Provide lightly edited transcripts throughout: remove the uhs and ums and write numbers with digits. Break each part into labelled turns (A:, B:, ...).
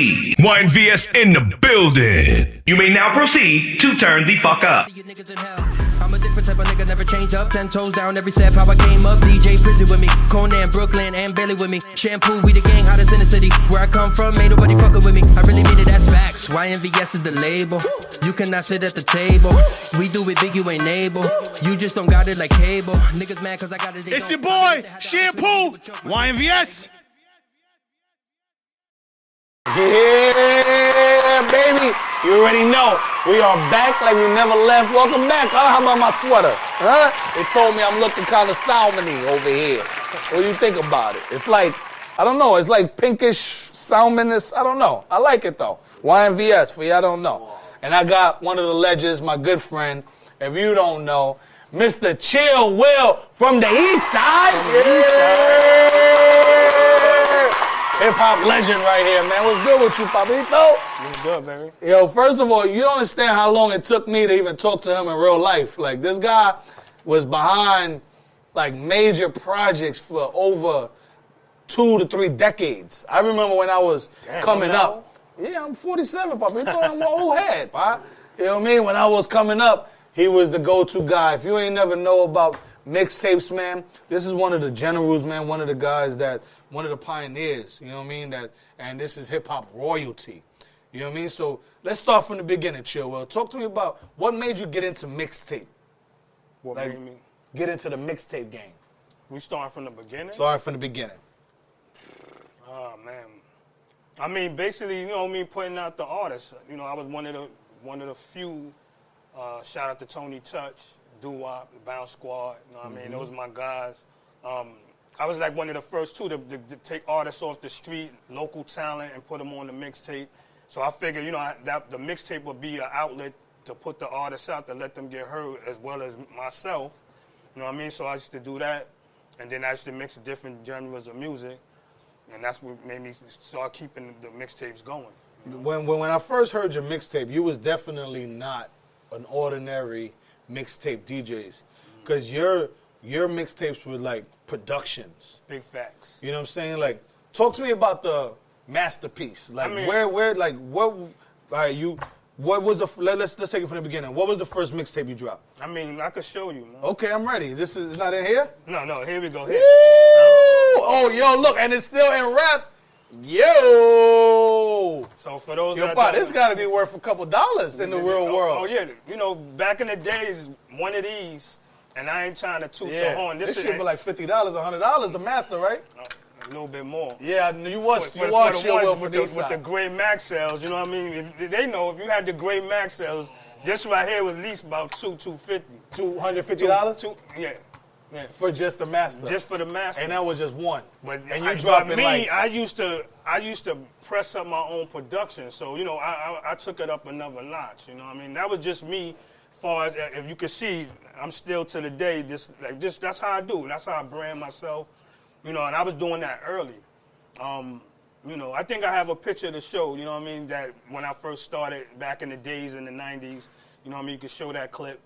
A: 3. YNVS in the building. You may now proceed to turn the fuck up.
B: I'm a different type of nigga, never change up. 10 toes down, every step how I came up. DJ Prison with me, Conan, Brooklyn, and Bailey with me. Shampoo, we the gang, hottest in the city. Where I come from, ain't nobody fucking with me. I really mean it, that's facts. YNVS is the label. You cannot sit at the table. We do it big, you ain't able. You just don't got it like cable. Niggas mad cause I got it.
C: It's your boy, Shampoo, YNVS.
D: Yeah, baby. You already know. We are back like we never left. Welcome back. How about my sweater? Huh? They told me I'm looking kind of salmon-y over here. What do you think about it? It's like, I don't know. It's like pinkish salmonish. I don't know. I like it, though. YNVS, for y'all don't know. And I got one of the legends, my good friend, if you don't know, Mr. Djchillwill from the Eastside. Hip-hop legend right here, man. What's good with you, Papito?
E: What's good, baby?
D: Yo, first of all, you don't understand how long it took me to even talk to him in real life. Like, this guy was behind, like, major projects for over 2 to 3 decades. I remember when I was coming up. Yeah, I'm 47, Papito. I'm an old head, pa. You know what I mean? When I was coming up, he was the go-to guy. If you ain't never know about mixtapes, man, this is one of the generals, man, one of the guys that, one of the pioneers, you know what I mean? And this is hip-hop royalty, you know what I mean? So let's start from the beginning, Djchillwill. Talk to me about what made you get into mixtape?
E: What made me?
D: Get into the mixtape game.
E: We starting from the beginning?
D: Starting from the beginning.
E: Oh, man. I mean, basically, you know me putting out the artists. You know, I was one of the few, shout out to Tony Touch, Doo-Wop, the Bounce Squad, you know what I mean? Those were my guys. I was like one of the first two to take artists off the street, local talent, and put them on the mixtape. So I figured, you know, that the mixtape would be an outlet to put the artists out, to let them get heard, as well as myself. You know what I mean? So I used to do that, and then I used to mix different genres of music, and that's what made me start keeping the mixtapes going. You know?
D: When I first heard your mixtape, you was definitely not an ordinary mixtape DJs, because your mixtapes were like productions.
E: Big facts.
D: You know what I'm saying? Like, talk to me about the masterpiece. Like, I mean, what was the, let's take it from the beginning. What was the first mixtape you dropped?
E: I mean, I could show you, man.
D: Okay, I'm ready. This is not in here?
E: No, here we go. Here.
D: Oh, yo, look, and it's still in rap. Yo!
E: So for those
D: this got to be worth a couple dollars in the real world.
E: Oh, yeah. You know, back in the days, one of these, and I ain't trying to toot the horn.
D: This shit be like $50, $100, the master, right?
E: A little bit more.
D: Yeah, you watch
E: Djchillwill
D: with
E: the great max sales, you know what I mean? They know if you had the great max sales, this right here was at least about $250.
D: $250?
E: Yeah.
D: For just the master.
E: Just for the master.
D: And that was just one.
E: And you dropped it like... I used to press up my own production, so, you know, I took it up another notch, you know what I mean? That was just me, as far as, if you can see, I'm still to the day, that's how I do. That's how I brand myself, you know, and I was doing that early. You know, I think I have a picture to show, you know what I mean, that when I first started back in the days in the 90s, you know what I mean, you can show that clip.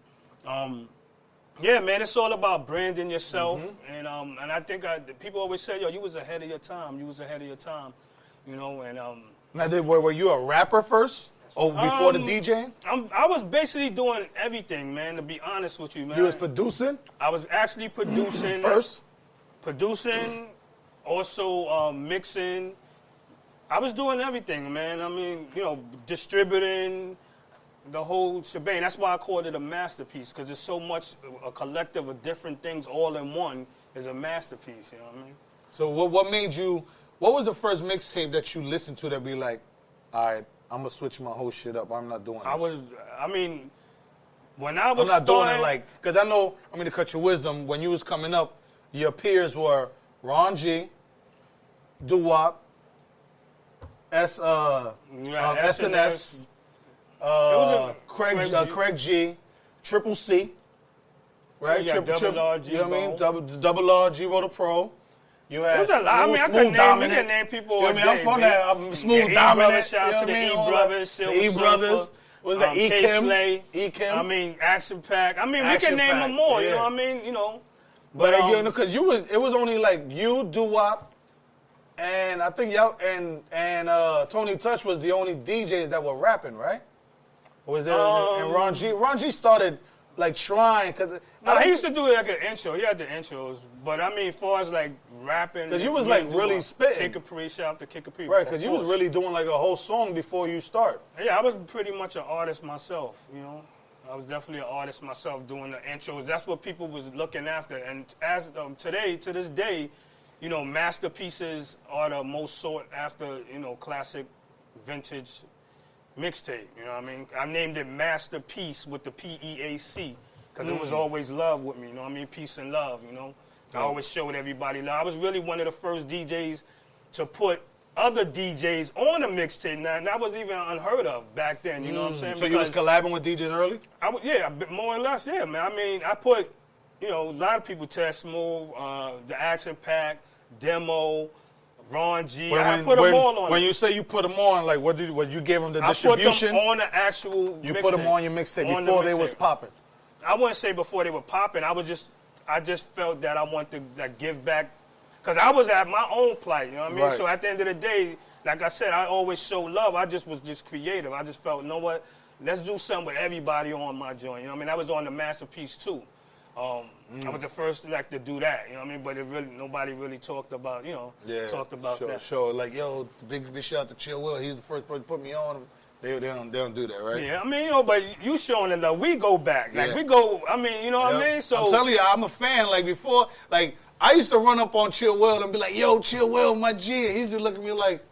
E: Yeah, man, it's all about branding yourself, and I think people always say, yo, you was ahead of your time, you know, and
D: Now, were you a rapper first? Oh, before the DJing?
E: I was basically doing everything, man, to be honest with you, man.
D: You was producing?
E: I was actually producing.
D: First?
E: Producing, also mixing. I was doing everything, man. I mean, you know, distributing, the whole shebang. That's why I called it a masterpiece, because it's so much, a collective of different things all in one is a masterpiece, you know what I mean?
D: So what was the first mixtape that you listened to that be like, all right, I'm going to switch my whole shit up. I'm not doing this.
E: When I was
D: doing it like, because I know, I'm going to cut your wisdom, when you was coming up, your peers were Ron G, Doo-Wop, SNS, Craig G, Triple C, right?
E: Double R G.
D: You know what I mean? Double R G wrote a pro. You had
E: Smooth, I can name people.
D: You know what I mean? I'm from that. I'm Smooth Dominant.
E: Shout out to the E Brothers,
D: the E Brothers. Was that
E: K-Slay?
D: E-Kim.
E: I mean, Action Pack. I mean, we can name them more. Yeah. You know what I mean? You know.
D: But because it was only like you, Doo-Wop, And I think y'all and Tony Touch was the only DJs that were rapping, right? Or was there and Ron G? Ron G started like trying because
E: he used to do like an intro. He had the intros, but I mean, as far as like rapping,
D: because you was like really spitting.
E: Shout out to Kick Capri.
D: Right, because you was really doing like a whole song before you start.
E: Yeah, I was pretty much an artist myself. You know, I was definitely an artist myself doing the intros. That's what people was looking after. And as today, to this day, you know, masterpieces are the most sought after. You know, classic, vintage mixtape. You know what I mean? I named it Masterpiece with the P-E-A-C because it was always love with me. You know what I mean? Peace and love. You know, I always showed everybody love. I was really one of the first DJs to put other DJs on a mixtape. Now, that was even unheard of back then. You know what I'm saying?
D: So you was collabing with DJs early?
E: Yeah, more or less, yeah, man. I mean, I put, you know, a lot of people, Test Move, the Action Pack, Demo, Ron G. I put them all on.
D: When you say you put them on, like what you gave them the distribution?
E: I put them on the actual
D: You put them on your mixtape before they was popping?
E: I wouldn't say before they were popping. I just felt that I wanted to give back. Because I was at my own plight, you know what I mean?
D: Right.
E: So at the end of the day, like I said, I always show love. I just was just creative. I just felt, you know what? Let's do something with everybody on my joint. You know what I mean? I was on the Masterpiece too. I was the first like to do that. You know what I mean? But nobody really talked about, you know, that.
D: Sure. Like, yo, big shout out to Djchillwill. He's the first person to put me on. They don't do that, right?
E: Yeah, I mean, you know, but you showing the love. We go back. Like, we go, I mean, you know what I mean? So
D: I'm telling you, I'm a fan. Like, before, like, I used to run up on Djchillwill and be like, yo, Djchillwill, my G. And he used to look at me like,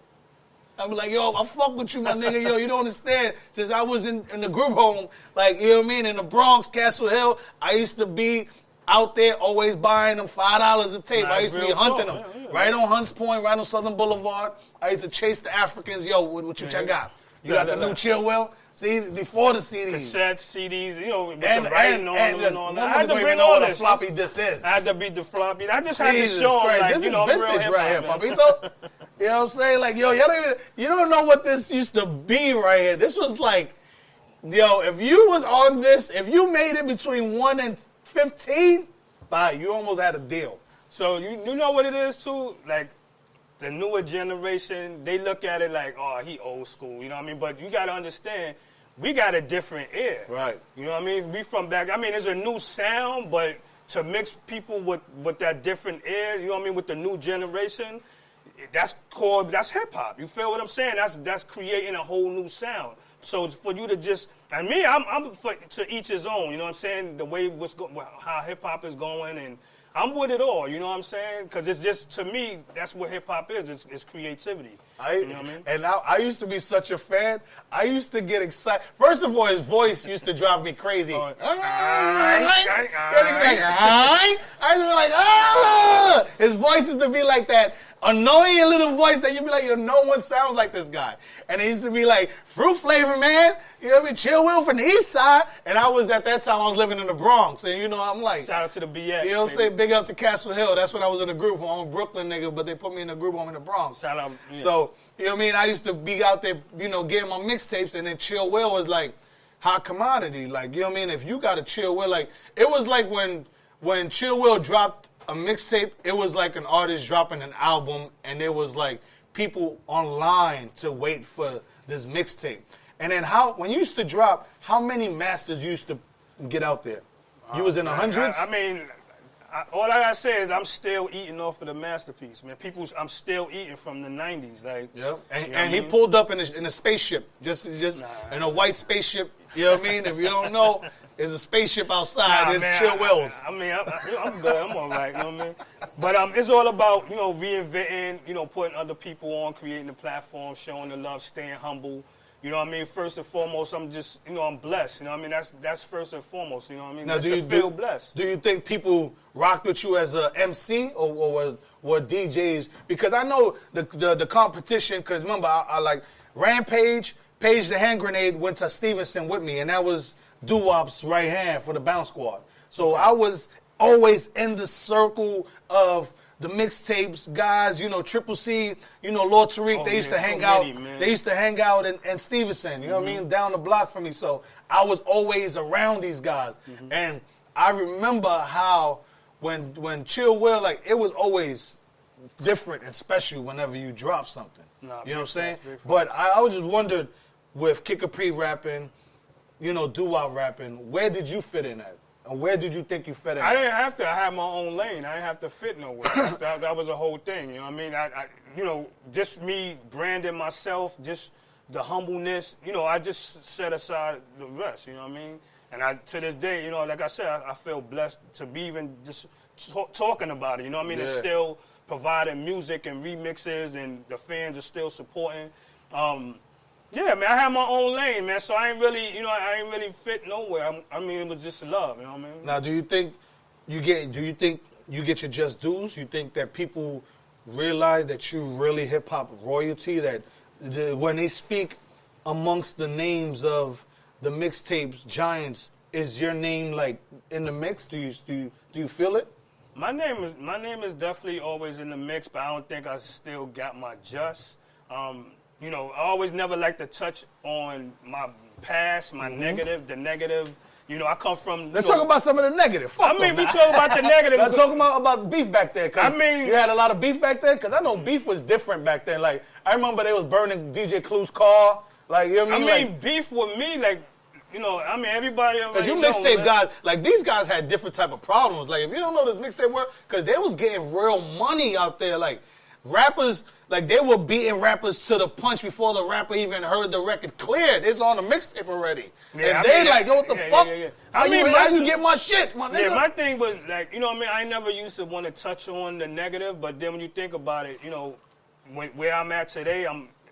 D: I'd be like, yo, I fuck with you, my nigga. Yo, you don't understand. Since I was in the group home, like, you know what I mean, in the Bronx, Castle Hill, I used to be out there always buying them $5 a tape. I used to be hunting them. Right on Hunts Point, right on Southern Boulevard. I used to chase the Africans. Yo, what you check out? You got the new Djchillwill? See, before the CDs.
E: Cassettes, CDs, you know, with
D: and,
E: the writing on them and all that. I had to bring all this.
D: Floppy disk is.
E: I had to beat the floppy. I just had to show them, like,
D: this
E: you know,
D: is
E: real
D: vintage
E: hip-hop,
D: right here,
E: man.
D: Papito. You know what I'm saying? Like, yo, you don't know what this used to be right here. This was like, yo, if you was on this, if you made it between 1 and 15, you almost had a deal.
E: So you know what it is too? Like, the newer generation, they look at it like, oh, he old school, you know what I mean? But you got to understand, we got a different ear.
D: Right.
E: You know what I mean? We from back, I mean, there's a new sound, but to mix people with that different ear, you know what I mean, with the new generation, that's hip-hop. You feel what I'm saying? That's creating a whole new sound. So it's for you to just, and me, I'm to each his own, you know what I'm saying? The way how hip-hop is going, and I'm with it all, you know what I'm saying? Because it's just, to me, that's what hip-hop is. It's creativity. You know what I mean?
D: And I used to be such a fan. I used to get excited. First of all, his voice used to drive me crazy. I used to be like, ah! His voice used to be like that annoying little voice that you'd be like, yo, no one sounds like this guy. And it used to be like, fruit flavor, man. You know what I mean? Djchillwill from the Eastside. And I was, at that time, I was living in the Bronx. And, you know, I'm like.
E: Shout out to the BX.
D: You know what I'm saying? Big up to Castle Hill. That's when I was in the group home. I'm a Brooklyn nigga, but they put me in the group home in the Bronx.
E: Shout out. Yeah.
D: So, you know what I mean? I used to be out there, you know, getting my mixtapes. And then Djchillwill was like hot commodity. Like, you know what I mean? If you got a Djchillwill, like, it was like when Djchillwill dropped a mixtape, it was like an artist dropping an album, and there was like people online to wait for this mixtape. And then when you used to drop, how many masters you used to get out there? You was in the hundreds?
E: I mean, all I gotta say is I'm still eating off of the Masterpiece, man. I'm still eating from the 90s, like.
D: Yep. And he pulled up in a spaceship, just in a white spaceship. You know what I mean? If you don't know, there's a spaceship outside. There's Djchillwill's.
E: I mean, I'm good. I'm all right. You know what I mean? But it's all about, you know, reinventing, you know, putting other people on, creating a platform, showing the love, staying humble. You know what I mean? First and foremost, I'm just, you know, I'm blessed. You know what I mean? That's first and foremost. You know what I mean?
D: Now,
E: do you feel blessed?
D: Do you think people rocked with you as a MC or were DJs? Because I know the competition. Because remember, I like Rampage, Page the Hand Grenade went to Stevenson with me, and that was Doo-Wop's right hand for the Bounce Squad. So I was always in the circle of the mixtapes, guys, you know, Triple C, you know, Lord Tariq, they used to hang out. They used to hang out in Stevenson, you know what I mean, down the block from me. So I was always around these guys. And I remember how when Djchillwill, like, it was always different and special whenever you drop something.
E: Nah,
D: you know what I'm saying?
E: big facts.
D: But I was just wondered, with Kick Capri rapping, you know, doo-wop rapping, where did you fit in at? And where did you think you fit in?
E: I didn't have to. I had my own lane. I didn't have to fit nowhere. that was the whole thing. You know what I mean? You know, just me branding myself, just the humbleness. You know, I just set aside the rest. You know what I mean? And to this day, you know, like I said, I feel blessed to be even just talking about it. You know what I mean? And still providing music and remixes, and the fans are still supporting. Yeah, man, I had my own lane, man. So I ain't really fit nowhere. I mean, it was just love. You know what I mean?
D: Now, do you think you get your just dues? You think that people realize that you really hip hop royalty? That when they speak amongst the names of the mixtapes giants, is your name like in the mix? Do you feel it?
E: My name is definitely always in the mix, but I don't think I still got my just. You know, I always never like to touch on my past, my negative, the negative. You know, I come from.
D: Let's talk about some of the negative. Fuck
E: we talk about the negative.
D: Let's talk about beef back there.
E: I mean,
D: you had a lot of beef back then? Because I know beef was different back then. Like, I remember they was burning DJ Clue's car. Like, you know what I mean?
E: I mean, beef with me, like, you know, I mean, everybody.
D: Because you mixtape guys, like, these guys had different type of problems. Like, if you don't know this mixtape work, because they was getting real money out there. Like, rappers, like, they were beating rappers to the punch before the rapper even heard the record cleared. It's on the mixtape already.
E: Yeah,
D: and they like, yo, what the fuck?
E: Yeah.
D: How you get my shit, my nigga?
E: Yeah, my thing was, like, you know what I mean? I never used to want to touch on the negative, but then when you think about it, you know, where I'm at today,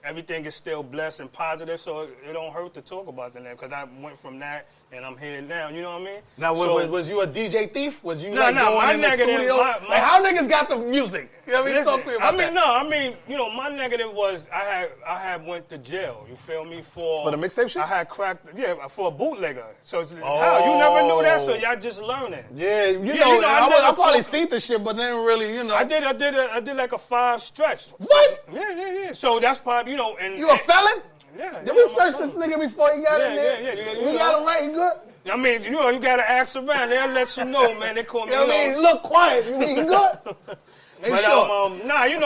E: everything is still blessed and positive, so it don't hurt to talk about the negative, because I went from that and I'm here now, you know what I mean?
D: Now, was you a DJ thief? Was you going
E: my
D: in the studio? Like, how niggas got the music? You know what I mean? Talk to me about that.
E: You know, my negative was I had went to jail, you feel me? For
D: the mixtape shit?
E: I had cracked, for a bootlegger. So, how? You never knew that, so y'all just learning.
D: Yeah, you know I probably seen the shit, but then really, you know.
E: I did like a 5 stretch.
D: What?
E: Yeah. So that's probably, you know. And
D: you a felon?
E: Yeah.
D: Did we search this nigga before he got in there?
E: Yeah.
D: We got him right, he good?
E: I mean, you know, you gotta ask around. They'll let you know, man. They call me.
D: I mean, look quiet. You mean he good?
E: But you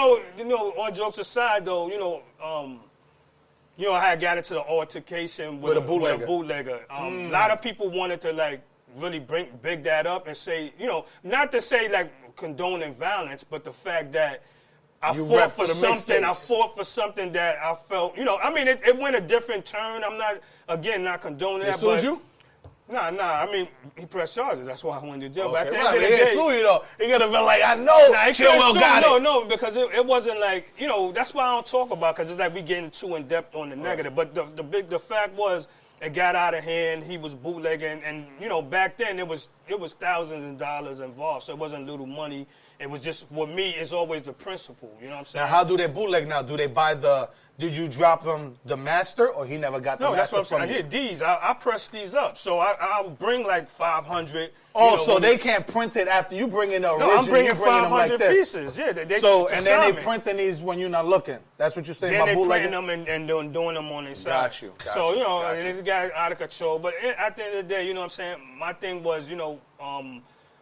E: know, all jokes aside, though, you know, I had got into the altercation with a bootlegger. A lot of people wanted to like really big that up and say, you know, not to say like condoning violence, but the fact that I fought for something that I felt, you know, I mean, it went a different turn. I'm not condoning that.
D: They sued you?
E: Nah. I mean, he pressed charges. That's why I went to jail.
D: Okay.
E: But at the end of the
D: he
E: day,
D: didn't sue you though. He could have been like, I know. Djchillwill got it.
E: No, because it wasn't like, you know. That's why I don't talk about, because it's like we getting too in depth on the negative. But the fact was, it got out of hand. He was bootlegging, and you know, back then it was thousands of dollars involved. So it wasn't little money. It was just, with me, it's always the principle. You know what I'm saying?
D: Now, how do they bootleg now? Do they buy did you drop them the master, or he never got the master?
E: No, that's what I'm saying. I did these. I pressed these up. So I'll bring like 500.
D: Oh, so they can't print it after you bring in the original.
E: No, I'm bringing 500
D: like this.
E: pieces. Yeah,
D: and then they printing these when you're not looking. That's what you're saying about bootlegging?
E: Then they printing them and doing them on their side.
D: Got you.
E: So, you know, it got out of control. But at the end of the day, you know what I'm saying, my thing was, you know,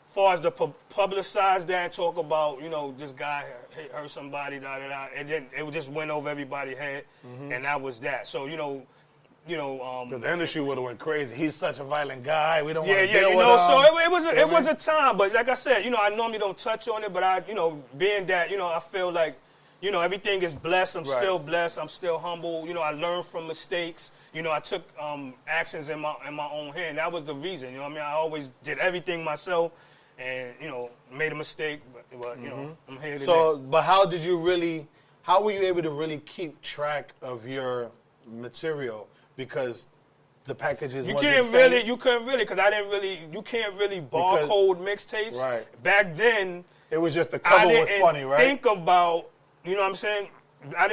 E: far as the publicize that and talk about, you know, this guy hurt somebody, and then it just went over everybody's head, and that was that. So, you know,
D: the industry would have went crazy. He's such a violent guy. We don't want to deal
E: you
D: with
E: know.
D: him.
E: So it was a time, but like I said, you know, I normally don't touch on it, but you know, being that, you know, I feel like, you know, everything is blessed. I'm still blessed. I'm still humble. You know, I learned from mistakes. You know, I took actions in my own hand. That was the reason. You know what I mean? I always did everything myself. And, you know, made a mistake, but you know, I'm here today.
D: So, but how were you able to really keep track of your material? Because the packages
E: you couldn't really, because you can't really barcode mixtapes.
D: Right.
E: Back then,
D: it was just the cover was funny, right?
E: Think about, you know what I'm saying?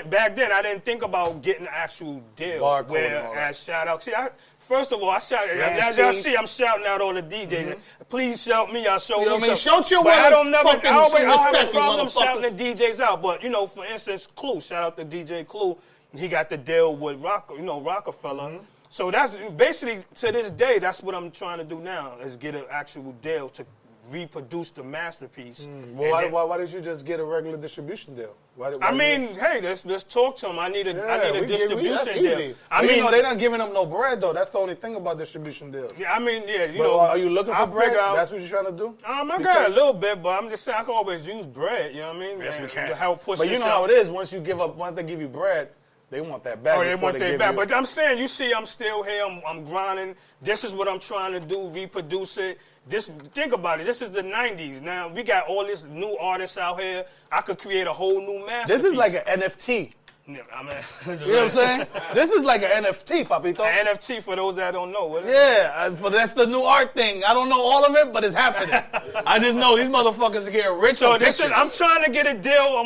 E: Back then, I didn't think about getting an actual deal. As shout out. See, first of all, as y'all see, I'm shouting out all the DJs. Please shout me. I'll show you.
D: You know what I mean? Shout your
E: way. I don't
D: have
E: a problem shouting the DJs out. But, you know, for instance, Clue. Shout out to DJ Clue. He got the deal with Rockefeller. So that's basically, to this day, that's what I'm trying to do now, is get an actual deal to reproduce the masterpiece.
D: Well, why did you just get a regular distribution deal?
E: I mean, hey, let's talk to them. I need a distribution deal.
D: Easy. I mean, they're not giving them no bread though. That's the only thing about distribution deals.
E: Yeah, I mean, yeah, you know.
D: Are you looking for bread? That's what you're trying to do?
E: I got a little bit, but I'm just saying I can always use bread. You know what I mean?
D: Yes, we can.
E: To help push.
D: But you know how it is. Once they give you bread, they want that back.
E: Oh, they want that back. But I'm saying, you see, I'm still here. I'm grinding. This is what I'm trying to do. Reproduce it. Think about it. This is the 90s. Now, we got all these new artists out here. I could create a whole new masterpiece.
D: This is like an NFT.
E: Yeah, I mean,
D: you know what I'm saying? This is like an NFT, Papito.
E: An NFT, for those that don't know. What is
D: but that's the new art thing. I don't know all of it, but it's happening. I just know these motherfuckers are getting rich on pictures.
E: I'm trying to get a deal.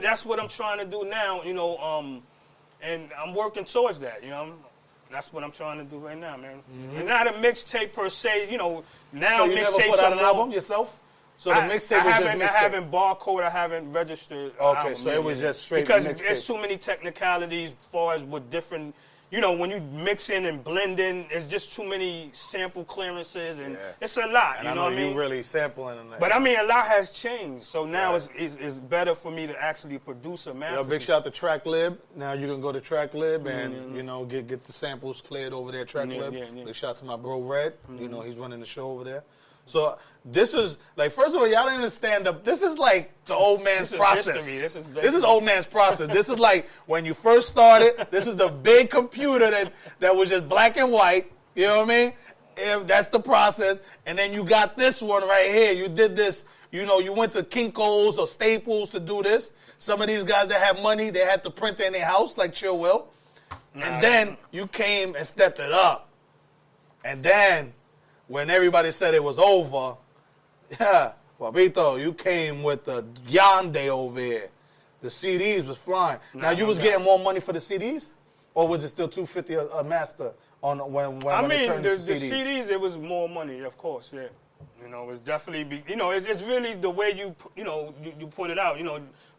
E: That's what I'm trying to do now, and I'm working towards that, That's what I'm trying to do right now, man. And not a mixtape per se, now
D: so you never put out an album yourself? So the mixtape was just mixtape?
E: I haven't barcode, I haven't registered.
D: Okay, so it was just straight
E: because
D: mixtape.
E: there's too many technicalities as far as with different, when you mix in and blend in, it's just too many sample clearances, and it's a lot,
D: and
E: you know what I mean?
D: You really sampling in that.
E: But I mean, a lot has changed, so now it's better for me to actually produce a masterpiece.
D: Big shout out to TrackLib. Now you can go to TrackLib and get the samples cleared over there. TrackLib. Big shout out to my bro Red. He's running the show over there. So this is like, first of all, y'all didn't understand this is like the old man's process. This is old man's process. This is like when you first started. This is the big computer that was just black and white. You know what I mean? That's the process. And then you got this one right here. You did this. You went to Kinko's or Staples to do this. Some of these guys that had money, they had to print in their house like Djchillwill. And then you came and stepped it up. And then when everybody said it was over, Papito, you came with the Yonde over here. The CDs was flying. Now you was getting more money for the CDs, or was it still $250 a master on when it turned to CDs?
E: The CDs, it was more money, of course. Yeah, it was definitely it's really the way you put it out.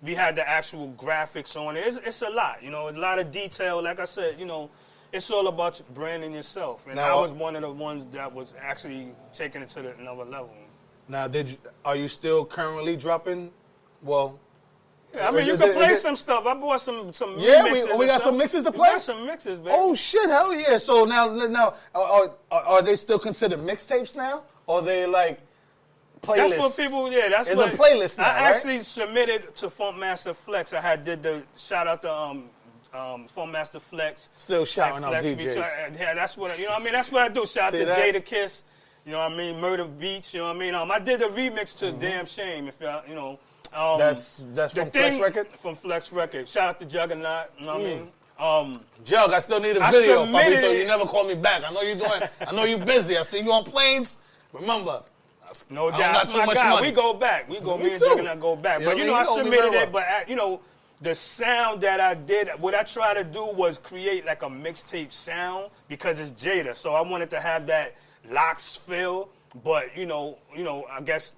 E: We had the actual graphics on it. It's a lot. A lot of detail. Like I said, it's all about branding yourself, and I was one of the ones that was actually taking it to another level.
D: Now, are you still currently dropping? Well,
E: yeah, I mean, you can play some stuff. I bought some
D: yeah,
E: remixes.
D: we got some mixes to play.
E: We got some mixes, baby.
D: Oh shit, hell yeah! So now, are they still considered mixtapes now, or are they like playlists?
E: That's what people. Yeah, that's
D: it's
E: what
D: a playlist now,
E: I
D: right?
E: actually submitted to Funkmaster Flex. I did the shout out to Funkmaster Flex.
D: Still shouting out DJs.
E: Yeah, that's what That's what I do. Shout out to Jada Kiss. You know what I mean? Murder Beach. You know what I mean? I did a remix to Damn Shame. If y'all,
D: that's from Flex Records.
E: From Flex Records. Shout out to Juggernaut. You know what I mean?
D: Jug, I still need a video, Papito. You never call me back. I know you're doing. I know you're busy. I see you on planes. Remember.
E: No doubt. That's my guy. We go back. Me and Juggernaut go back. But I submitted it. But the sound that I did, what I tried to do was create like a mixtape sound because it's Jada. So I wanted to have that Locks feel, but I guess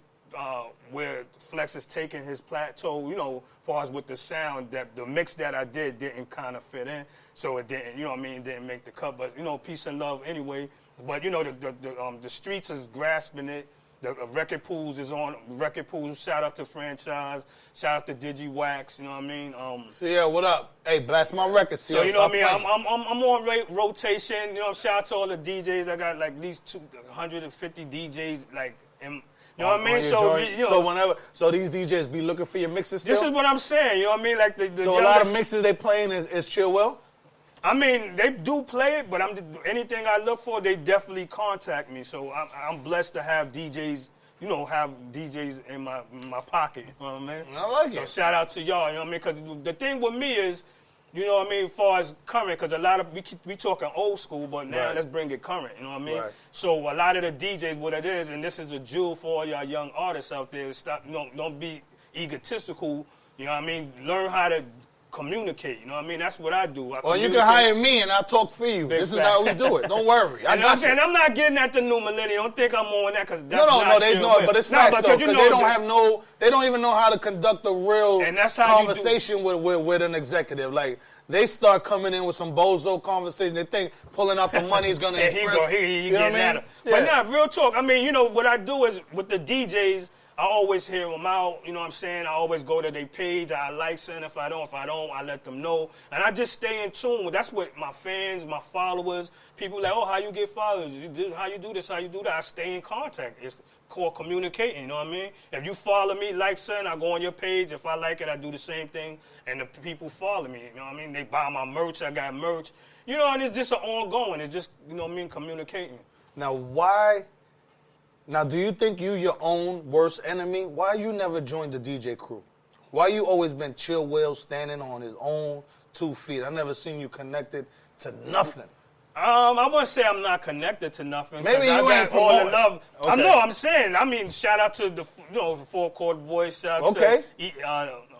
E: where Flex is taking his plateau, as far as with the sound, that the mix that I did didn't kind of fit in, so it didn't, it didn't make the cut. But peace and love anyway. But the streets is grasping it. The record pools is on record pools. Shout out to Franchise. Shout out to Djchillwill. You know what I mean?
D: Yeah, what up? Hey, blast my records.
E: So you know what I mean? I'm on rotation. Shout out to all the DJs. I got like these 250 DJs. Like, you know what I mean?
D: So these DJs be looking for your mixes still?
E: This is what I'm saying. You know what I mean? Like
D: so a lot of mixes they playing is Djchillwill?
E: I mean, they do play it, but anything I look for, they definitely contact me. So I'm blessed to have DJs, have DJs in my pocket. You know what I mean?
D: I like it.
E: So shout out to y'all. You know what I mean? Because the thing with me is, as far as current, because a lot of we talking old school, but now let's bring it current. You know what I mean?
D: Right.
E: So a lot of the DJs, what it is, and this is a jewel for all y'all young artists out there. Stop, don't be egotistical. You know what I mean? Learn how to communicate. You know what I mean? That's what I do.
D: Or you can hire me and I'll talk for you. This is how we do it. Don't worry.
E: And I'm not getting at the new millennium. Don't think I'm on that because that's
D: no, they know, but it's facts though, because they don't even know how to conduct a real conversation with an executive. Like, they start coming in with some bozo conversation. They think pulling out the money is going to impress.
E: He getting at him. Yeah. But nah, real talk. I mean, you know, what I do is with the DJs, I always hear them out, you know what I'm saying? I always go to their page. I like something. If I don't, I let them know. And I just stay in tune. That's what my fans, my followers, people like, oh, how you get followers? How you do this, how you do that? I stay in contact. It's called communicating, you know what I mean? If you follow me, like something, I go on your page. If I like it, I do the same thing. And the people follow me, you know what I mean? They buy my merch. I got merch. You know, and it's just an ongoing. It's just, you know what I mean, communicating.
D: Now, do you think you your own worst enemy? Why you never joined the DJ crew? Why you always been Djchillwill, standing on his own 2 feet? I never seen you connected to nothing.
E: I wouldn't say I'm not connected to nothing.
D: Maybe you ain't all the love.
E: Okay. I'm saying. I mean, shout out to the Four Chord Boys. Shout out to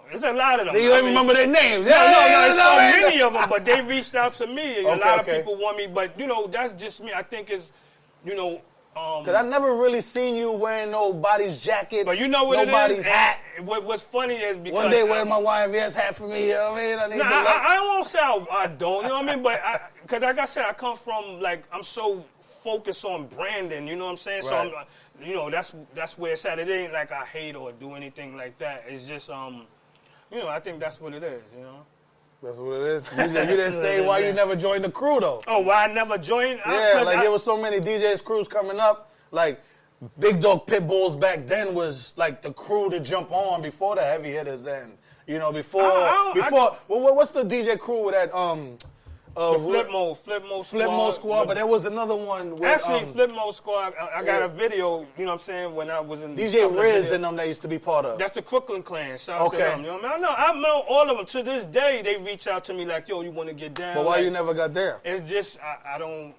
E: there's a lot of them.
D: You don't remember their names.
E: There's so many of them, but they reached out to me. A lot of people want me, but you know, that's just me. I think it's, you know.
D: Because I never really seen you wearing nobody's jacket,
E: but you know what
D: nobody's hat.
E: What's funny is because
D: one day wear my YNVS hat for me, you know what I mean?
E: I won't say I don't, you know what I mean? But because like I said, I come from, like, I'm so focused on branding, you know what I'm saying?
D: Right.
E: So, you know, that's where it's at. It ain't like I hate or do anything like that. It's just, you know, I think that's what it is, you know?
D: That's what it is. You didn't say why you never joined the crew, though.
E: Oh, why I never joined?
D: Yeah, like there was so many DJs crews coming up. Like, Big Dog Pitbulls back then was like the crew to jump on before the heavy hitters and, you know, what's the DJ crew with that,
E: the Flip Mode Squad.
D: But there was another one with,
E: actually, Flip Mode Squad, I got a video, you know what I'm saying, when I was in
D: DJ Riz and them that used to be part of.
E: That's the Crooklyn Clan. Shout out to them, you know what I mean? I know all of them. To this day, they reach out to me like, yo, you want to get down?
D: But why you never got there?
E: It's just, I don't...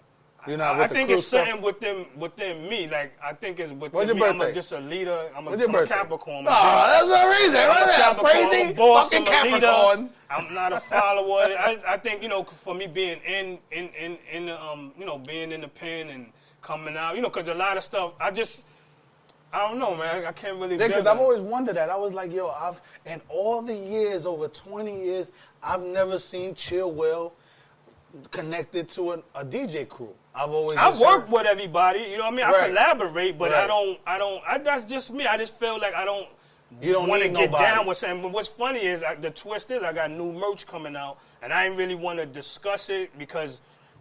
D: You're not with
E: I think it's something within me. Like, I think it's within
D: When's your
E: me.
D: birthday?
E: I'm just a leader. I'm a Capricorn.
D: Oh, that's the reason. What's that? Crazy?
E: Boss,
D: fucking Capricorn.
E: I'm not a follower. I think, you know, for me being in the, you know, being in the pen and coming out, you know, because a lot of stuff, I don't know, man. I can't really.
D: Because I've always wondered that. I was like, yo, in all the years, over 20 years, I've never seen Djchillwill connected to a DJ crew. I've
E: worked with everybody, you know what I mean?
D: Right.
E: I collaborate, but
D: Right.
E: That's just me. I just feel like I don't
D: want
E: to
D: get
E: get down with something. But what's funny is, the twist is I got new merch coming out, and I didn't really want to discuss it because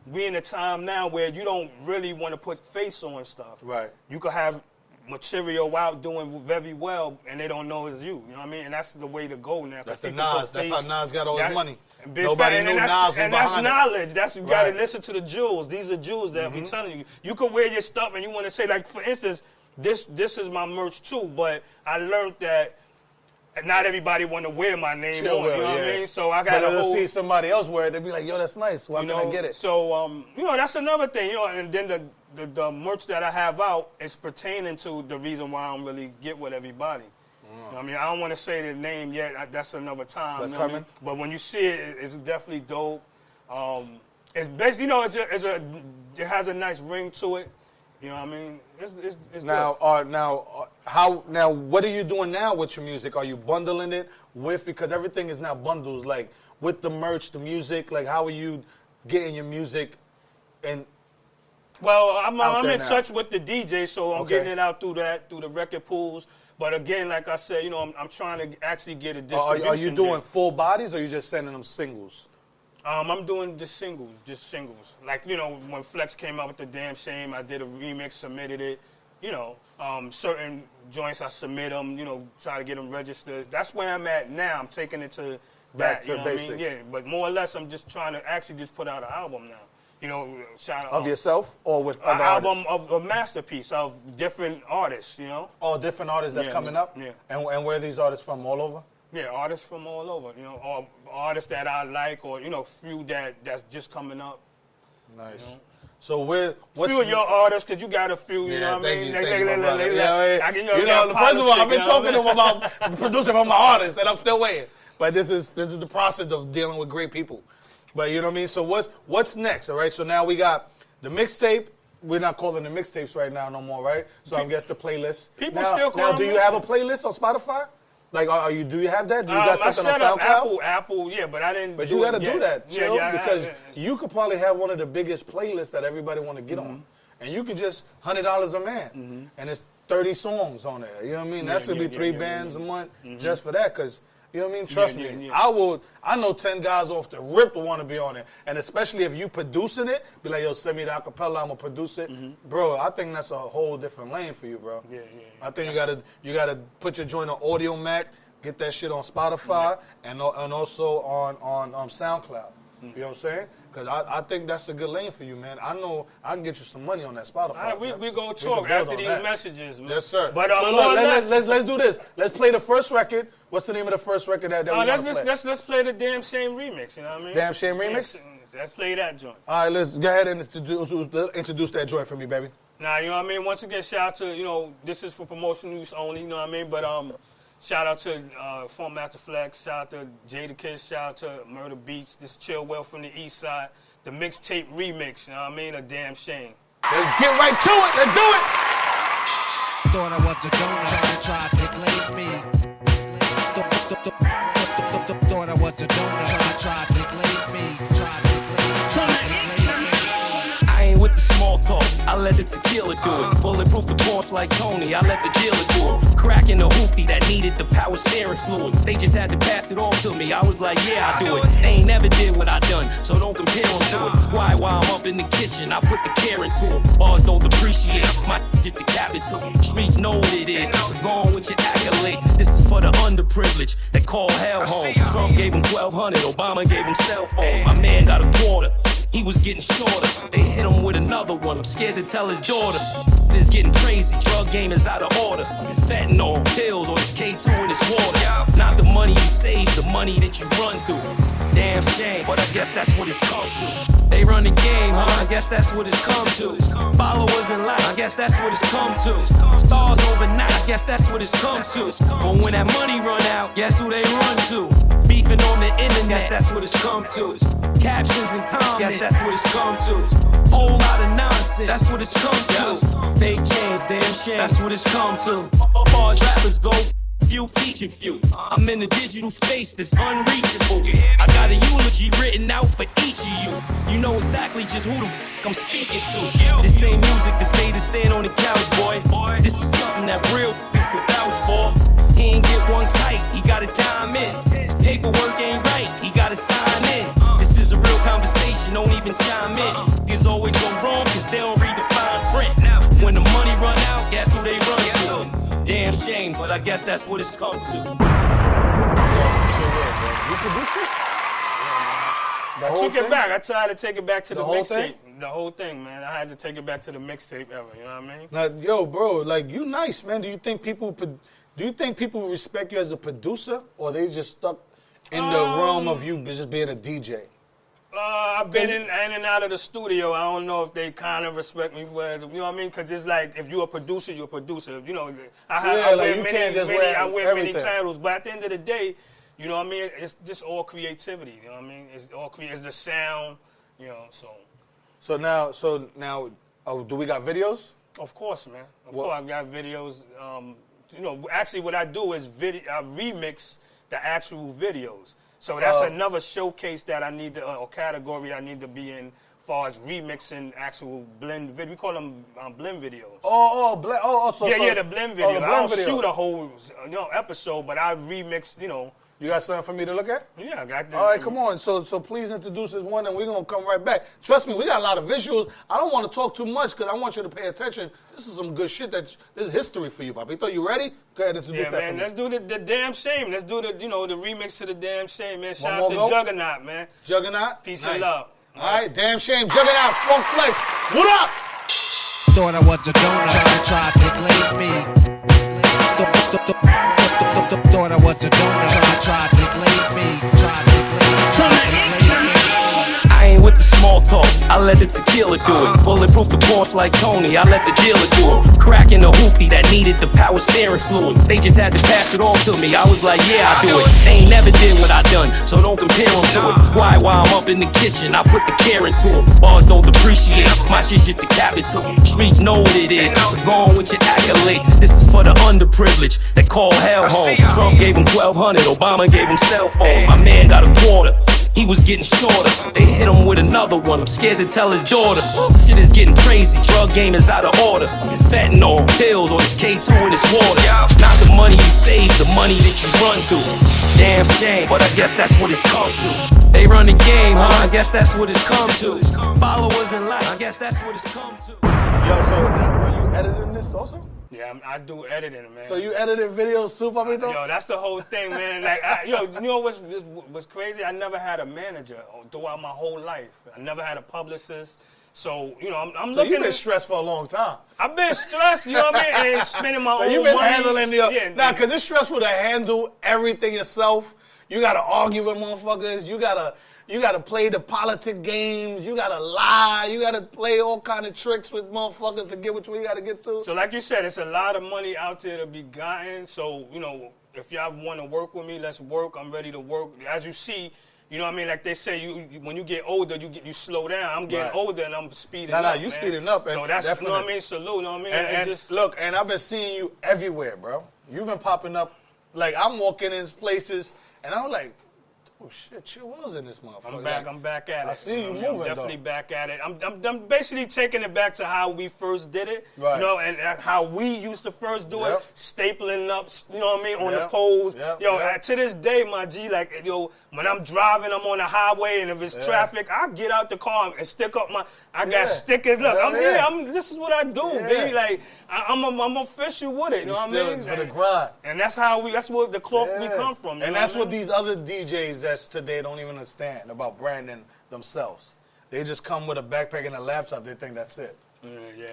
E: we in a time now where you don't really want to put face on stuff.
D: Right.
E: You could have material out doing very well, and they don't know it's you. You know what I mean? And that's the way to go now.
D: That's the Nas. That's how Nas got all his money.
E: Nobody knew Nas was behind it. And that's knowledge. That's, you got to
D: Right.
E: listen to the jewels. These are jewels that I'm telling you. You can wear your stuff and you want to say, like, for instance, this is my merch too, but I learned that not everybody want to wear my name on, you know what I mean? So I got to
D: see somebody else wear it, they'd be like, yo, that's nice. Why can I get it?
E: So, you know, that's another thing, you know, and then the merch that I have out is pertaining to the reason why I don't really get with everybody. You know what I mean, I don't want to say the name yet. That's another time.
D: That's
E: you know
D: coming.
E: What I mean? But when you see it, it's definitely dope. It's basically, you know, it has a nice ring to it. You know what I mean? It's
D: now, what are you doing now with your music? Are you bundling it with, because everything is now bundles, like with the merch, the music, like how are you getting your music and
E: Well, I'm in touch with the DJ, so I'm getting it out through the record pools. But again, like I said, you know, I'm trying to actually get a distribution.
D: Are you doing full bodies or are you just sending them singles?
E: I'm doing just singles. Like, you know, when Flex came out with The Damn Shame, I did a remix, submitted it. You know, certain joints I submit them, you know, try to get them registered. That's where I'm at now. I'm taking it to
D: back
E: that,
D: to
E: you know
D: basics.
E: what I mean? Yeah, but more or less, I'm just trying to actually just put out an album now. You know, shout out
D: of yourself or with other
E: album
D: artists?
E: of a masterpiece of different artists, you know.
D: Oh, different artists that's coming up?
E: Yeah.
D: And where are these artists from, all over?
E: Yeah, artists from all over, you know, or artists that I like, or, you know, few that's just coming up.
D: Nice.
E: You know?
D: So what's
E: few of your artists, because you got a few, you know what I mean?
D: First of all,
E: I've
D: I've been talking to him about producing for my artists, and I'm still waiting. But this is the process of dealing with great people. But you know what I mean? So what's next, all right? So now we got the mixtape. We're not calling the mixtapes right now no more, right? So I guess the playlist.
E: People still call them
D: do you have a playlist on Spotify? Like, do you have that? Do you got
E: I
D: something
E: set
D: on
E: up
D: SoundCloud?
E: Apple, yeah, but I didn't.
D: But you got to do that, chill, because
E: yeah.
D: you could probably have one of the biggest playlists that everybody want to get on, and you could just $100 a man, and it's 30 songs on there. You know what I mean? That's gonna be three bands a month just for that, because. You know what I mean? Trust me. Yeah. I know 10 guys off the rip will want to be on it. And especially if you producing it, be like, yo, send me the acapella, I'm going to produce it. Bro, I think that's a whole different lane for you, bro.
E: Yeah.
D: I think you gotta put your joint on Audio Mac, get that shit on Spotify, and also on SoundCloud. You know what I'm saying? Because I think that's a good lane for you, man. I know I can get you some money on that Spotify.
E: All right, we go talk after these messages, man.
D: Yes, sir.
E: But
D: so look, let's do this. Let's play the first record. What's the name of the first record that we want to play?
E: Let's play the Damn Shame remix, you know what I mean?
D: Damn Shame remix?
E: Let's play that joint.
D: All right, let's go ahead and introduce that joint for me, baby.
E: Now, you know what I mean? Once again, shout out to, you know, this is for promotional use only, you know what I mean? But shout out to Form Master Flex, shout out to Jadakiss, shout out to Murder Beats, this Djchillwill from the Eastside, the Mixtape remix, you know what I mean? A Damn Shame.
D: Let's get right to it. Let's do it.
F: Thought I was a donut, tried to glaze me. Thought I was a donut, tried to glaze me. Tried to glaze me.
G: I ain't with the small talk, I let the tequila do it. Bulletproof the boss like Tony, I let the dealer do it. Cracking the hoopty that needed the power steering fluid. They just had to pass it on to me, I was like, yeah, I do it. They ain't never did what I done, so don't compare them to it. Why, while I'm up in the kitchen, I put the care into it. Bars don't depreciate, my get the capital. Streets know what it is, so go on with your accolades. This is for the underprivileged that call hell home. Trump gave him 1,200, Obama gave him cell phone. My man got a quarter. He was getting shorter. They hit him with another one. I'm scared to tell his daughter. It's getting crazy. Drug game is out of order. It's fentanyl, pills, or it's K2 in this water. Not the money you save, the money that you run through. Damn shame, but I guess that's what it's come to. They run the game, huh? I guess that's what it's come to. Followers in line, I guess that's what it's come to. Stars overnight, I guess that's what it's come to. But when that money run out, guess who they run to? Beefing on the internet, that's what it's come to. Captions and comments, that's what it's come to. Whole lot of nonsense, that's what it's come to. Fake chains, damn shame, that's what it's come to. As far as rappers go, few teaching few. I'm in a digital space that's unreachable. I got a eulogy written out for each of you. You know exactly just who the f I'm speaking to. This ain't music that's made to stand on the couch, boy. This is something that real is can vouch for. He ain't get one kite, he got a dime in. His paperwork ain't right, he gotta sign in. This is a real conversation, don't even chime in. Niggas always go wrong cause they don't read the fine print. When the money run out, guess who they run to? Damn shame, but I guess that's what it's come to.
D: You produced it?
E: I took it back. I tried to take it back to the
D: mixtape.
E: The whole thing, man. I had to take it back to the mixtape ever. You know what I mean?
D: Now, yo, bro, like you nice, man. Do you think people respect you as a producer, or they just stuck in the realm of you just being a DJ?
E: I've been in and out of the studio. I don't know if they kind of respect me for it. You know what I mean? Because it's like, if you're a producer, you're a producer. You know, I wear many titles. But at the end of the day, you know what I mean? It's just all creativity. You know what I mean? It's the sound. You know, So now, do we got videos? Of course, man. Of course, I got videos. You know, actually, what I do is I remix the actual videos. So that's another showcase that I need to, or category I need to be in, as far as remixing actual blend video. We call them blend videos. The blend video. I don't shoot a whole episode, but I remix, you know.
D: You got something for me to look at?
E: Yeah, I got that.
D: All right, come on. So please introduce this one, and we're going to come right back. Trust me, we got a lot of visuals. I don't want to talk too much because I want you to pay attention. This is some good shit. This is history for you, Bobby. You ready? Go ahead and introduce that
E: man,
D: for me.
E: Let's do the Damn Shame. Let's do the remix to the Damn Shame, man. Shout out to Juggernaut, man.
D: Juggernaut?
E: Peace and love.
D: All right, Damn Shame, Juggernaut, Funk Flex. What up?
F: Thought I was a donut, tried to glaze me. Thought I was a donut, tried to glaze me. I ain't with the small
G: talk, I let the tequila do it. Bulletproof the boss like Tony, I let the dealer do it. Cracking the hoopty that needed the power steering fluid. They just had to pass it on to me. I was like, yeah, I do it. They ain't never did what I done, so don't compare them to it. Why? While I'm up in the kitchen, I put the care into it. Bars don't depreciate, my shit just decapitate. Streets know what it is, so go on with your accolades. This is for the underprivileged that call hell home. Trump gave him 1,200, Obama gave him cell phone. My man got a quarter. He was getting shorter. They hit him with another one. I'm scared to tell his daughter. Shit is getting crazy. Drug game is out of order. It's fentanyl, pills, or it's K2 in his water. Not the money you save, the money that you run through. Damn shame, but I guess that's what it's come to. They run the game, huh? I guess that's what it's come to. Followers in line, I guess that's what it's come to.
C: Yo, so now are you editing this also?
E: Yeah, I do editing, man.
C: So you edited videos too, Papito?
E: Yo, that's the whole thing, man. Like, you know what's crazy? I never had a manager throughout my whole life. I never had a publicist. So, you know, I'm
C: So
E: looking
C: you've been stressed for a long time.
E: I've been stressed, you know what I mean? And spending my
C: So
E: own
C: you've been
E: money.
C: handling
E: Yeah,
C: nah, because it's stressful to handle everything yourself. You got to argue with motherfuckers. You got to play the politic games. You got to lie. You got to play all kind of tricks with motherfuckers to get what you got to get to.
E: So like you said, it's a lot of money out there to be gotten. So, you know, if y'all want to work with me, let's work. I'm ready to work. As you see, you know what I mean? Like they say, you when you get older, you slow down. I'm getting older and I'm speeding up.
C: You speeding up.
E: So that's,
C: definitely.
E: you know what I mean? Salute, you know what I mean?
C: And
E: just
C: look, and I've been seeing you everywhere, bro. You've been popping up. Like, I'm walking in places, and I'm like, oh shit, Djchillwill's in this motherfucker.
E: I'm back at it.
C: I see you moving,
E: I'm definitely back at it. I'm basically taking it back to how we first did it,
C: right.
E: You know, and how we used to first do
C: Yep.
E: it, stapling up, you know what I mean, on the
C: Yep.
E: poles.
C: Yep.
E: Yo,
C: Yep.
E: to this day, my G, like, yo, when I'm driving, I'm on the highway, and if it's traffic, I get out the car and stick up I got stickers. Look, I'm here. This is what I do, baby. Like, I'm official with it. You know what I mean?
C: For the grind.
E: And that's where the cloth we come from. You
C: And
E: know
C: that's
E: what
C: what these other DJs that's today don't even understand about branding themselves. They just come with a backpack and a laptop. They think that's it.
E: Yeah.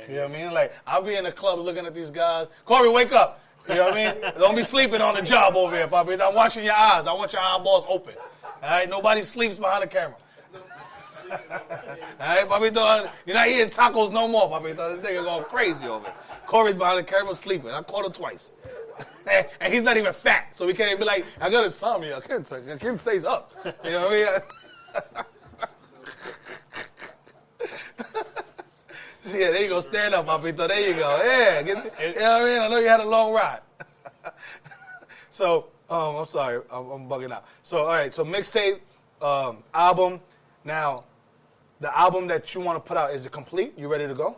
C: You know what I mean? Like, I'll be in the club looking at these guys. Corey, wake up. You know what I mean? Don't be sleeping on the job over here, Papi. I'm watching your eyes. I want your eyeballs open. All right? Nobody sleeps behind the camera. All right, Papito? You're not eating tacos no more, Papito. This nigga going crazy over here. Corey's behind the camera sleeping. I caught him twice. And he's not even fat, so we can't even be like, I got insomnia. Kim stays up. You know what I mean? Yeah, there you go. Stand up, Papito. There you go. Yeah. You know what I mean? I know you had a long ride. So, I'm sorry. I'm bugging out. So, all right. So, mixtape, album. Now, the album that you want to put out, is it complete? You ready to go?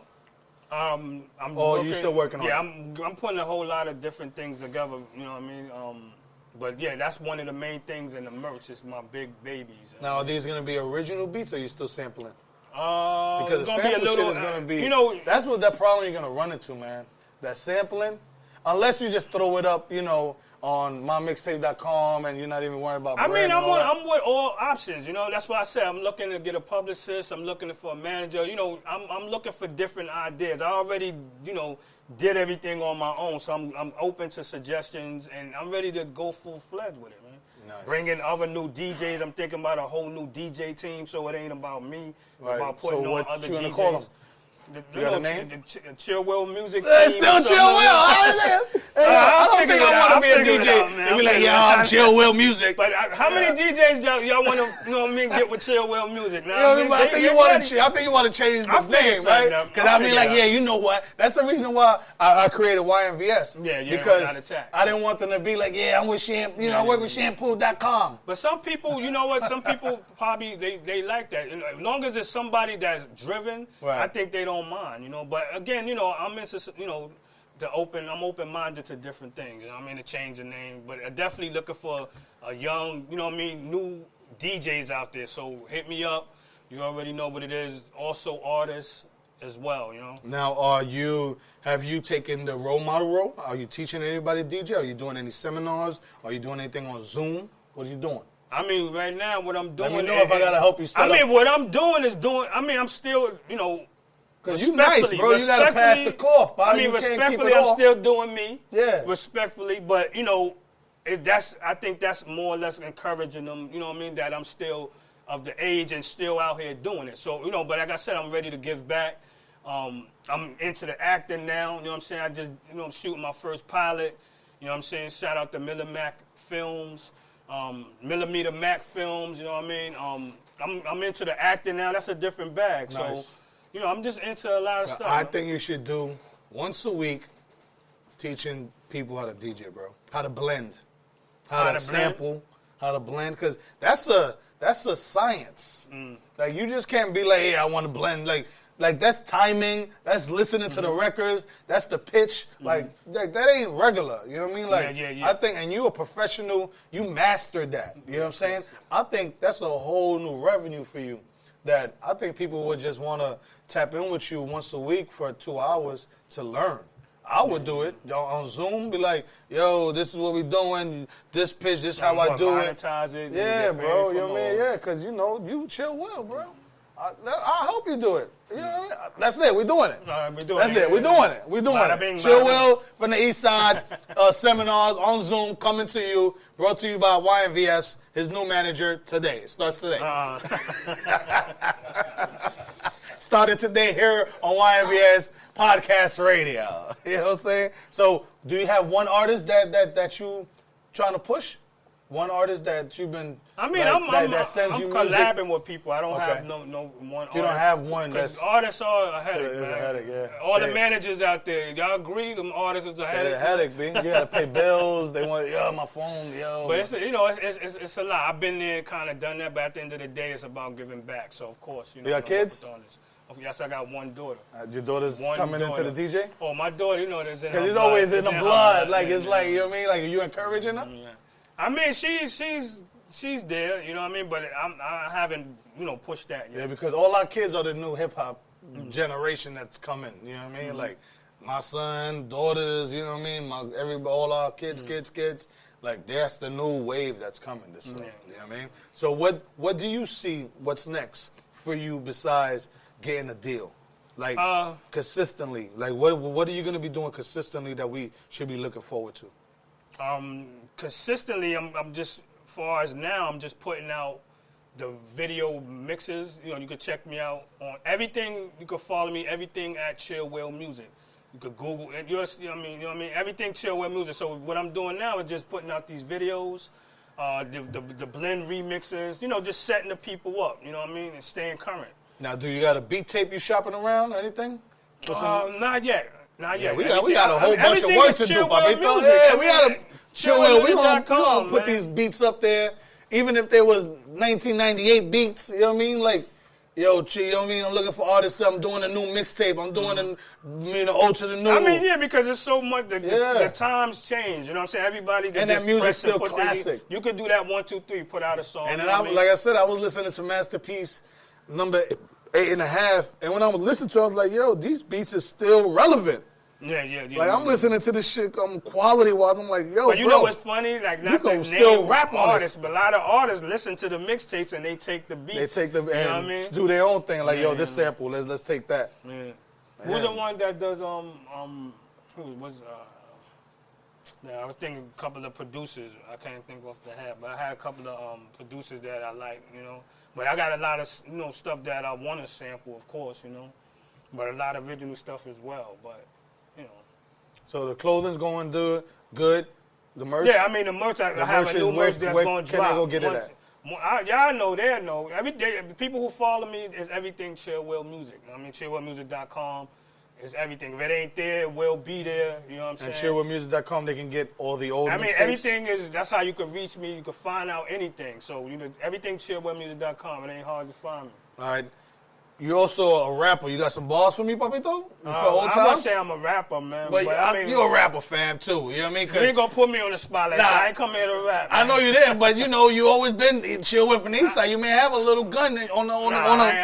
C: You still working on it?
E: Yeah, I'm putting a whole lot of different things together, you know what I mean? But yeah, that's one of the main things in the merch is my big babies.
C: Now, are these going to be original beats or are you still sampling?
E: Because
C: the sample shit is going to be, that's what that problem you're going to run into, man. That sampling, unless you just throw it up, you know, on mymixtape.com and you're not even worried about
E: I'm with all options, you know. That's why I said I'm looking to get a publicist. I'm looking for a manager. You know, I'm looking for different ideas. I already, you know, did everything on my own, so I'm open to suggestions and I'm ready to go full-fledged with it, man. Nice. Bring in other new DJs. I'm thinking about a whole new DJ team, so it ain't about me. Right. About putting on other DJs.
C: You call them? You got a name?
E: The Djchillwill music team.
C: It's still Djchillwill. I don't think I want to be a DJ. They be like, I'm Djchillwill music.
E: But how many DJs y'all want to, you know what I mean, get with Djchillwill music? Now,
C: I think you want to change the name, right? Because I'll be like, yeah, you know what? That's the reason why I created YNVS.
E: Yeah,
C: because I didn't want them to be like, yeah, I'm with Shampoo, I work with shampoo.com.
E: But some people, you know what? Some people probably they like that. As long as it's somebody that's driven, I think they don't mind, you know. But again, you know, I'm into, you know, I'm open-minded to different things. You know what I mean, to change the name, but I'm definitely looking for a young, you know what I mean, new DJs out there. So hit me up. You already know what it is. Also artists as well, you know.
C: Now, have you taken the role model role? Are you teaching anybody DJ? Are you doing any seminars? Are you doing anything on Zoom? What are you doing?
E: I mean, right now, what I'm doing.
C: Let me know if I gotta help you set up.
E: what I'm doing is I'm still, you know.
C: Because you nice, bro. You got to pass the cloth, bro.
E: I mean, respectfully, I'm still doing me. Yeah. Respectfully, but, you know, I think that's more or less encouraging them, you know what I mean, that I'm still of the age and still out here doing it. So, you know, but like I said, I'm ready to give back. I'm into the acting now, you know what I'm saying? I just, you know, I'm shooting my first pilot, you know what I'm saying? Shout out to Millimeter Films, Millimeter Mac Films, you know what I mean? I'm into the acting now. That's a different bag.
C: Nice.
E: So, you know, I'm just into a lot of stuff.
C: I think you should do once a week teaching people how to DJ, bro. How to blend. How to sample. How to blend. Because that's a science. Like, you just can't be like, hey, I want to blend. Like that's timing. That's listening to the records. That's the pitch. Like that ain't regular. You know what I mean? Like
E: yeah.
C: I think, and you a professional. You mastered that. You know what I'm saying? I think that's a whole new revenue for you. That I think people would just want to tap in with you once a week for 2 hours to learn. I would do it on Zoom. Be like, yo, this is what we doing. This pitch. This how I do it.
E: Monetize it.
C: Yeah, bro. You know what I mean? Yeah, because you know you chill well, bro. I hope you do it. You know what I mean? That's it. We're doing it.
E: We're doing
C: That's it. We're doing it. We're doing it. Djchillwill from the Eastside seminars on Zoom coming to you. Brought to you by YNVS. His new manager today. It starts today. Started today here on YNVS Podcast Radio. You know what I'm saying? So, do you have one artist that you trying to push? One artist that you've been.
E: I mean,
C: like,
E: I'm
C: sends you
E: collabing
C: music?
E: with people. I don't have no one.
C: You don't have one that's.
E: Artists are a headache,
C: It's
E: man.
C: a headache, yeah.
E: All the managers out there, y'all agree? Them artists is a headache.
C: It's a headache, B. You gotta pay bills. They want my phone, yo.
E: But it's you know it's a lot. I've been there, kind of done that. But at the end of the day, it's about giving back. So of course, you know.
C: You got kids?
E: Yes, I got one daughter.
C: Your daughter's coming into the DJ?
E: Oh, my daughter, you know, there's in her
C: Because it's
E: blood.
C: always in the blood. Like,
E: yeah,
C: it's like, you know what I mean? Like, are you encouraging her?
E: Yeah. I mean, she's there, you know what I mean? But I haven't, you know, pushed that yet.
C: Yeah, because all our kids are the new hip-hop generation that's coming. You know what I mean? Like, my son, daughters, you know what I mean? All our kids. Like, that's the new wave that's coming this way. You know what I mean? So what do you see, what's next for you besides getting a deal? Like, consistently. Like, what are you going to be doing consistently that we should be looking forward to?
E: Consistently, I'm just, far as now, I'm just putting out the video mixes. You know, you can check me out on everything. You can follow me, everything at Djchillwill Music. You could Google it. You know what I mean? Everything Djchillwill Music. So what I'm doing now is just putting out these videos, the blend remixes, you know, just setting the people up, you know what I mean, and staying current.
C: Now, do you got a beat tape you shopping around or anything?
E: Not yet.
C: Yeah, we got a whole bunch of work to do, Papito. Yeah, we got to Djchillwill. We gonna put these beats up there, even if there was 1998 beats. You know what I mean? Like, yo, you know what I mean? I'm looking for artists. I'm doing a new mixtape. I'm doing old to the new.
E: I mean, yeah, because it's so much. The times change. You know what I'm saying? Everybody can
C: that music's still classic.
E: You could do that 1, 2, 3, put out a song.
C: And then like I said, I was listening to Masterpiece number 8.5, and when I was listening to it, I was like, yo, these beats are still relevant.
E: Yeah.
C: Like, I'm listening to this shit quality-wise. I'm like, yo,
E: but you know what's funny? Like, not to
C: still
E: name
C: rap
E: artists, but a lot of artists listen to the mixtapes and they take the beats.
C: They take the
E: you know what I mean?
C: Do their own thing. Like, yo, this sample, let's take that.
E: Yeah. Who's the one that does I was thinking a couple of producers. I can't think off the head, but I had a couple of producers that I like, you know. But I got a lot of, you know, stuff that I want to sample, of course, you know. But a lot of original stuff as well, but, you know.
C: So the clothing's going good. The merch?
E: Yeah, I mean, the merch, I have a new merch that's going to drop.
C: Can they go get it at?
E: Y'all know, they know. Every day, the people who follow me is everything Djchillwill Music. I mean, djchillwillmusic.com is everything. If it ain't there, it will be there. You know what I'm saying?
C: And djchillwillmusic.com, they can get all the old mixtapes?
E: Everything that's how you can reach me. You can find out anything. So, you know, everything djchillwillmusic.com. It ain't hard to find me.
C: All right. You're also a rapper. You got some bars for me, Papito?
E: I won't say I'm a rapper, man.
C: But I mean, you're a rapper fan, too. You know what I mean?
E: You ain't going to put me on the spot like that. I ain't come here to rap.
C: I know you didn't, but, you know, you always been Djchillwill from the Eastside. You may have a little gun on the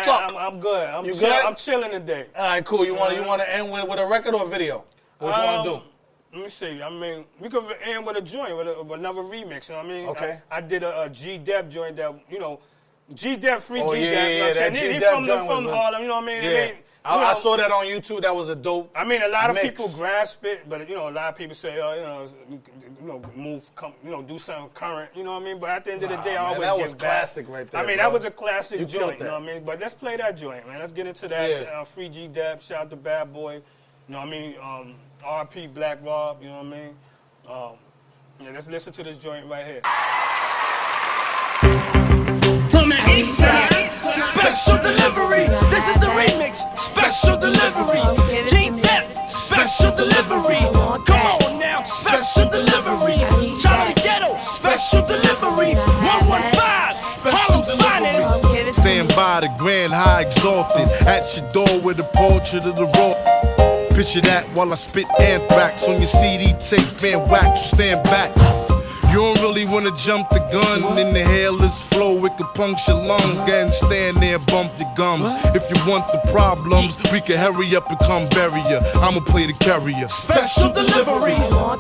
C: top.
E: I'm good.
C: You good?
E: I'm chilling today.
C: All right, cool. You want to end with a record or a video? What you want to do?
E: Let me see. I mean, we could end with a joint, with another remix. You know what I mean?
C: Okay.
E: I did a G-Dep joint that, you know, G-Dep, free
C: Oh,
E: G-Dep.
C: yeah,
E: you know what I'm
C: that
E: saying? He
C: G-Dep
E: from
C: joint
E: Harlem, you know what I mean?
C: Yeah. I saw that on YouTube. That was a dope.
E: I mean, a lot of
C: mix.
E: people grasp it, but a lot of people say, do something current. You know what I mean? But at the end of the day, I always
C: that
E: give
C: was
E: back.
C: classic right there.
E: I mean,
C: bro.
E: that was a classic
C: You
E: joint.
C: killed
E: You know
C: that.
E: what I mean? But let's play that joint, man. Let's get into that.
C: Yeah.
E: Free G Dep, shout out to Bad Boy. You know what I mean? R.P. Black Rob. You know what I mean? Let's listen to this joint right here.
G: From the Eastside, special delivery. This is the remix, special delivery. G-Dep, special delivery. Come on now, special delivery. Shout out to Ghetto, special delivery. 115, Harlem's finest.
H: Stand by the grand high exalted. At your door with a portrait of the raw. Picture that while I spit anthrax on your CD tape, man, wax, stand back. You don't really wanna jump the gun. Inhale this flow, it could puncture lungs. Go and stand there and bump your gums. If you want the problems, we can hurry up and come bury ya. I'ma play the carrier.
G: Special delivery.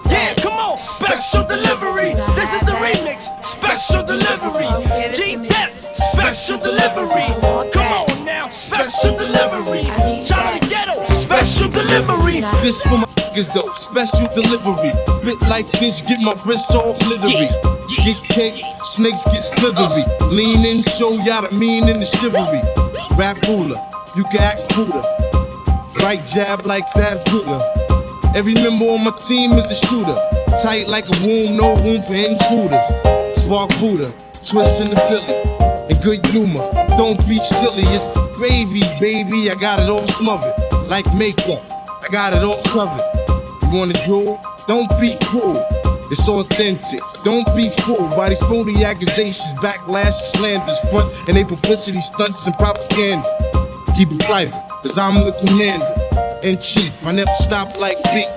G: Yeah, come on, special delivery. This is the remix, special delivery. G-Dep, special delivery. Come on now, special delivery. Shout out to Ghetto, special delivery.
H: This for my niggas though, special delivery. Spit like this, get my wrist all glittery. Get cake, snakes get slithery. Lean in, show y'all the mean in the chivalry. Rap ruler, you can ask Buddha. Right jab like Zab Zuga. Every member on my team is a shooter. Tight like a womb, no room for intruders. Spark Buddha, twist in the Philly. In good humor, don't be silly, it's gravy, baby. I got it all smothered. Like makeup, I got it all covered. You wanna drool? Don't be cruel. It's authentic. Don't be fooled by these phony accusations, backlash, slanders, front, and they publicity stunts and propaganda. Keep it private, cause I'm the commander in chief. I never stop like beat.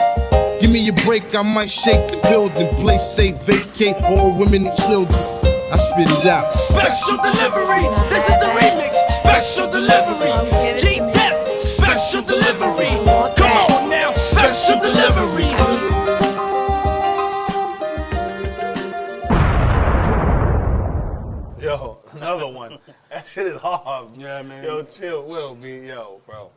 H: Give me a break, I might shake the building. Play safe, vacate all women and children. I spit it out.
G: Special delivery. This is the remix, special delivery. G-Dep, special delivery. Come on now, special delivery.
C: Yo, another one. That shit is hard.
E: Yeah, man.
C: Yo, Djchillwill be, bro.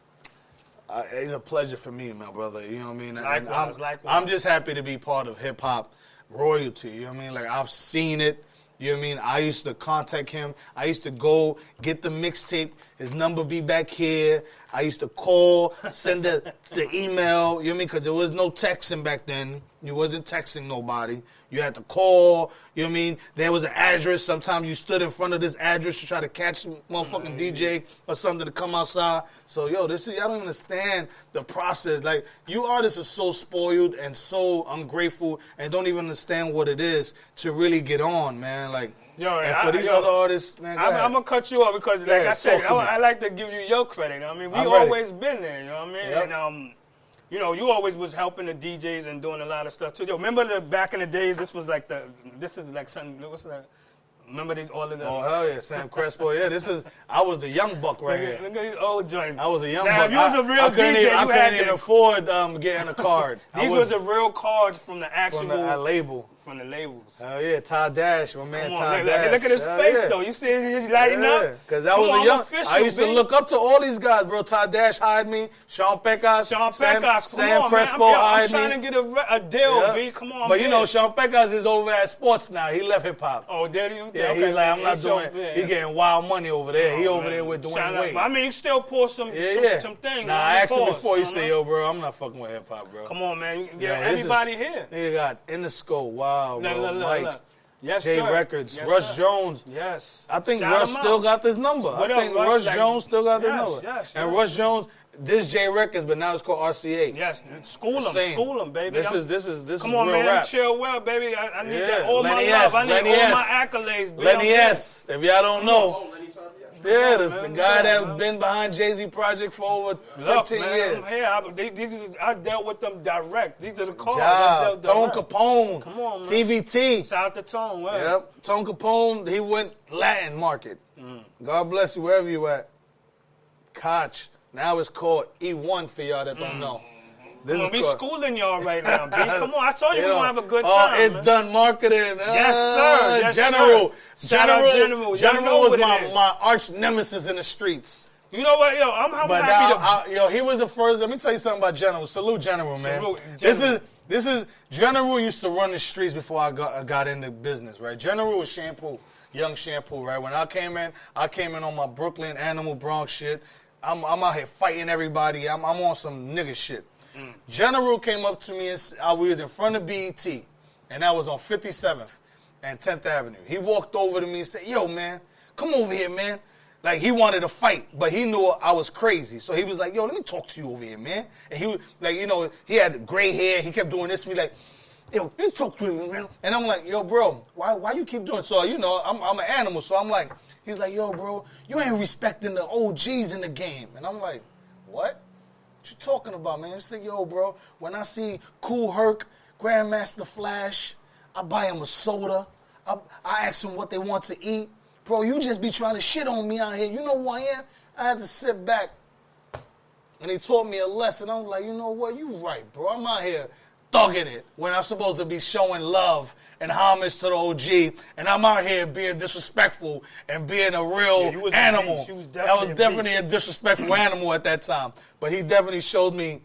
C: It's a pleasure for me, my brother. You know what I mean? And
E: Likewise.
C: I'm just happy to be part of hip hop royalty. You know what I mean? Like, I've seen it. You know what I mean? I used to contact him. I used to go get the mixtape. His number be back here. I used to call, send the email. You know what I mean? Because there was no texting back then. You wasn't texting nobody. You had to call. You know what I mean? There was an address. Sometimes you stood in front of this address to try to catch a motherfucking DJ or something to come outside. So, y'all don't even understand the process. Like, you artists are so spoiled and so ungrateful and don't even understand what it is to really get on, man. Like, and for these other artists, man,
E: I'm going to cut you off because, like I said, I like to give you your credit. You know what I mean? We always been there, you know what I mean?
C: Yep.
E: And, you always was helping the DJs and doing a lot of stuff too. Yo, remember back in the days, this is like something, what's that? Remember all of the...
C: Oh, hell yeah, Sam Crespo. Yeah, I was the young buck right here.
E: Look at these old joints.
C: I was a young
E: now,
C: buck.
E: If you was a real DJ,
C: I couldn't even afford getting a card.
E: These was the real cards from the actual...
C: From the label.
E: From the labels.
C: Hell yeah, Ty Dash, my man Ty
E: Dash.
C: Dash.
E: Look at his face though. You see he's lighting up?
C: Because that was a young... I used to look up to all these guys, bro. Ty Dash hired me. Sean Pecas. Sam Crespo hired me.
E: I'm trying to get a deal, B. Come on,
C: but you know, Sean Pecas is over at sports now. He left hip hop.
E: Oh, did he?
C: Yeah, he's like, I'm not doing it. He getting wild money over there. He over there with Dwayne Wade.
E: I mean, he still pour some things.
C: Nah, I asked him before. You say, yo, bro, I'm not fucking with hip hop, bro.
E: Come on, man. Everybody here.
C: Nigga got Interscope. Wow, bro. Mike.
E: Yes,
C: J
E: sir.
C: Records.
E: Yes,
C: Rush
E: sir.
C: Jones.
E: Yes.
C: I think Rush still got this number. I think Rush Jones still got this number.
E: Yes,
C: and Rush Jones, this J Records, but now it's called RCA.
E: Yes, school them, baby.
C: This is
E: come on,
C: real
E: man.
C: rap.
E: Djchillwill, baby. I need that. All
C: Lenny
E: my love.
C: S.
E: I need
C: Lenny
E: all
C: S.
E: my accolades, baby.
C: Lenny S. If y'all don't know. Yeah, this the guy
E: that's
C: been behind Jay-Z Project for over 15 years.
E: I dealt with them direct. These are the calls.
C: Tone Capone.
E: Come on, man.
C: TVT.
E: Shout out to Tone. Right?
C: Yep. Tone Capone, he went Latin market. God bless you wherever you at. Koch. Now it's called E1 for y'all that don't know.
E: We schooling y'all right now, B. Come on, I told you we're going to have a good time.
C: It's done marketing.
E: Yes, sir. Yes,
C: General.
E: Sir. General
C: General was my arch nemesis in the streets.
E: You know what, yo, I'm
C: But
E: happy to.
C: now, he was the first. Let me tell you something about General. Salute General, man.
E: Salute, General.
C: This is General used to run the streets before I got into business, right? General was Shampoo, young Shampoo, right? When I came in on my Brooklyn Animal Bronx shit. I'm out here fighting everybody. I'm on some nigga shit. General came up to me and we was in front of BET, and that was on 57th and 10th Avenue. He walked over to me and said, "Yo, man, come over here, man." Like, he wanted to fight, but he knew I was crazy. So he was like, "Yo, let me talk to you over here, man." And he was like, he had gray hair. He kept doing this to me like, "Yo, let me talk to you, man." And I'm like, "Yo, bro, why you keep doing it?" So, I'm an animal. So I'm like, he's like, "Yo, bro, you ain't respecting the OGs in the game." And I'm like, "What? What you talking about, man?" He's like, "Yo, bro, when I see Kool Herc, Grandmaster Flash, I buy him a soda. I ask them what they want to eat. Bro, you just be trying to shit on me out here. You know who I am?" I had to sit back, and he taught me a lesson. I was like, you know what? You right, bro. I'm out here thugging it when I'm supposed to be showing love and homage to the OG, and I'm out here being disrespectful and being a real animal. I was definitely a disrespectful animal at that time. But he definitely showed me,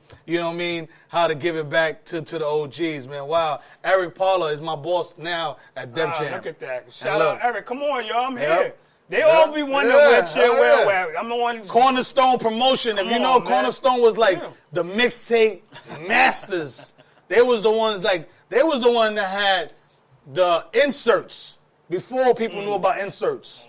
C: how to give it back to the OGs, man. Wow. Eric Paula is my boss now at Def Jam.
E: Look at that. Shout out Eric. Come on, y'all. I'm here. They all be wondering where Djchillwill at. I'm the one.
C: Cornerstone Promotion. If you know, Cornerstone was like the mixtape masters. They was the ones that had the inserts before people knew about inserts.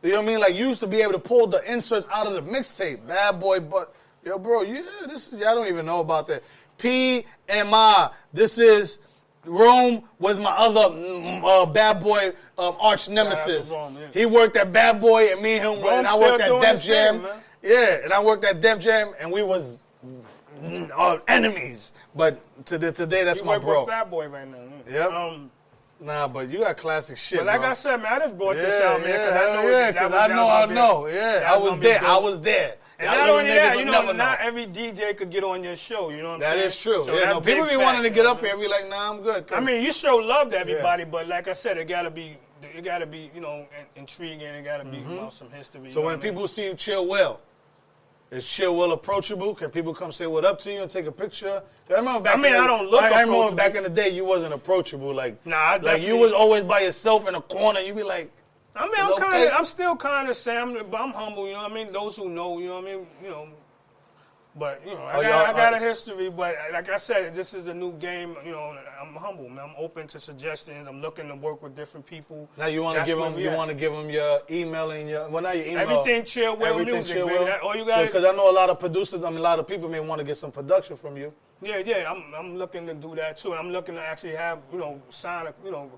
C: You know what I mean? Like, you used to be able to pull the inserts out of the mixtape. Bad Boy, but yo, bro, y'all don't even know about that. PMI. This is Rome was my other Bad Boy arch nemesis. He worked at Bad Boy, and me and him, and I worked at Def Jam. And I worked at Def Jam, and we was enemies. But today, that's my bro.
E: With Fat Boy right now.
C: Yep. Nah, but you got classic shit,
E: but like
C: bro.
E: I said, man, I just brought this out, man, because
C: I know. Yeah, I was there.
E: And not only that, not every DJ could get on your show, you know what I'm saying?
C: That is true.
E: So
C: people be wanting to get up here and be like, "Nah, I'm good."
E: I mean, you show love to everybody, but like I said, it gotta be, intriguing. It gotta be about some history.
C: So when people see Djchillwill, is Djchillwill approachable? Can people come say what up to you and take a picture? I remember back
E: I don't look
C: I remember back in the day, you wasn't approachable. Like, you was always by yourself in a corner. You be like,
E: I mean, I'm still kind of Sam, but I'm humble, you know what I mean? Those who know, you know what I mean? But, I got a history, but like I said, this is a new game, I'm humble, man. I'm open to suggestions. I'm looking to work with different people.
C: Now you want to give them your email and your, well, not your email.
E: Everything Djchillwill music,
C: Djchillwill.
E: baby. All you got
C: because I know a lot of producers, a lot of people may want to get some production from you.
E: Yeah, I'm looking to do that too. I'm looking to actually have, sign a